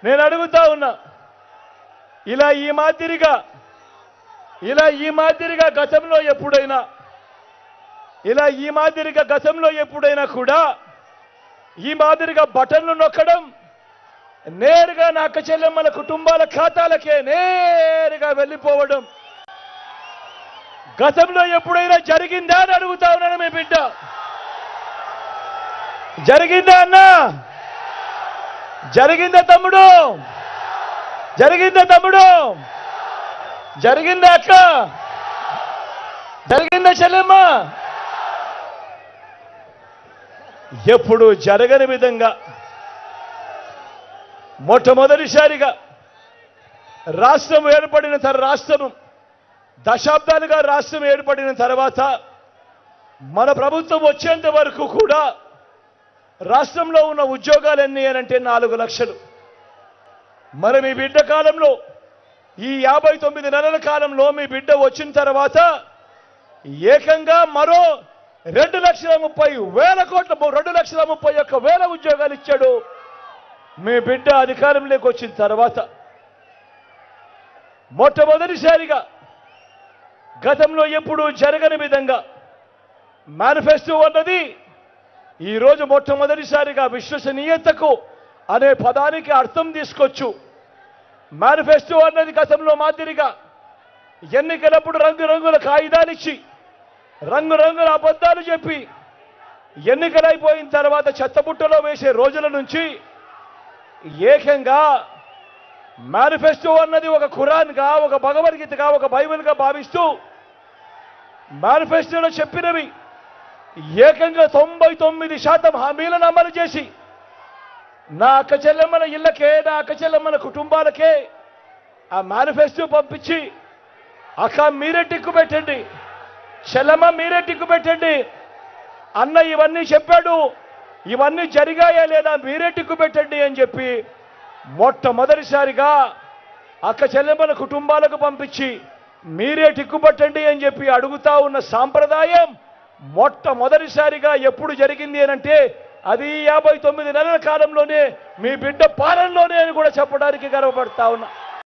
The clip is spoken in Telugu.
నేను అడుగుతా ఉన్నా, ఇలా ఈ మాదిరిగా గతంలో ఎప్పుడైనా కూడా ఈ మాదిరిగా బటన్లు నొక్కడం, నేరుగా నా అక్క చెల్లెమ్మల కుటుంబాల ఖాతాలకే నేరుగా వెళ్ళిపోవడం గతంలో ఎప్పుడైనా జరిగిందా అని అడుగుతా ఉన్నాను. మీ బిడ్డ జరిగిందా అన్నా? జరిగిందా తమ్ముడు? జరిగిందా అక్క? జరిగిందా చెల్లెమ్మ? ఎప్పుడు జరగని విధంగా మొట్టమొదటిసారిగా దశాబ్దాలుగా రాష్ట్రం ఏర్పడిన తర్వాత మన ప్రభుత్వం వచ్చేంత వరకు కూడా రాష్ట్రంలో ఉన్న ఉద్యోగాలు ఎన్ని అంటే 4 లక్షలు. మరి మీ బిడ్డ కాలంలో ఈ 59 నెలల కాలంలో మీ బిడ్డ వచ్చిన తర్వాత ఏకంగా మరో 2,30,000 ఉద్యోగాలు ఇచ్చాడు. మీ బిడ్డ అధికారంలోకి వచ్చిన తర్వాత మొట్టమొదటిసారిగా గతంలో ఎప్పుడూ జరగని విధంగా మేనిఫెస్టో అన్నది ఈరోజు మొట్టమొదటిసారిగా విశ్వసనీయతకు అనే పదానికి అర్థం తీసుకొచ్చు. మేనిఫెస్టో అన్నది గతంలో మాదిరిగా ఎన్నికలప్పుడు రంగురంగుల కాగితాలిచ్చి రంగురంగుల అబద్ధాలు చెప్పి ఎన్నికలైపోయిన తర్వాత చెత్తబుట్టలో వేసే రోజుల నుంచి ఏకంగా మేనిఫెస్టో అన్నది ఒక ఖురాన్గా, ఒక భగవద్గీతగా, ఒక బైబిల్గా భావిస్తూ మేనిఫెస్టోలో చెప్పినవి ఏకంగా 99% హామీలను అమలు చేసి నా అక్క చెల్లెమ్మల ఇళ్ళకే, నా అక్క చెల్లెమ్మల కుటుంబాలకే ఆ మేనిఫెస్టో పంపించి, అక్క మీరే టిక్కు పెట్టండి, చెల్లెమ్మ మీరే టిక్కు పెట్టండి, అన్న ఇవన్నీ చెప్పాడు, ఇవన్నీ జరిగాయా లేదా మీరే టిక్కు పెట్టండి అని చెప్పి మొట్టమొదటిసారిగా అక్క చెల్లెమ్మల కుటుంబాలకు పంపించి మీరే టిక్కు పెట్టండి అని చెప్పి అడుగుతా ఉన్న సాంప్రదాయం మొట్టమొదటిసారిగా ఎప్పుడు జరిగింది అనంటే అది 59 నెలల కాలంలోనే మీ బిడ్డ పాలనలోనే అని కూడా చెప్పడానికి గర్వపడతా ఉన్నా.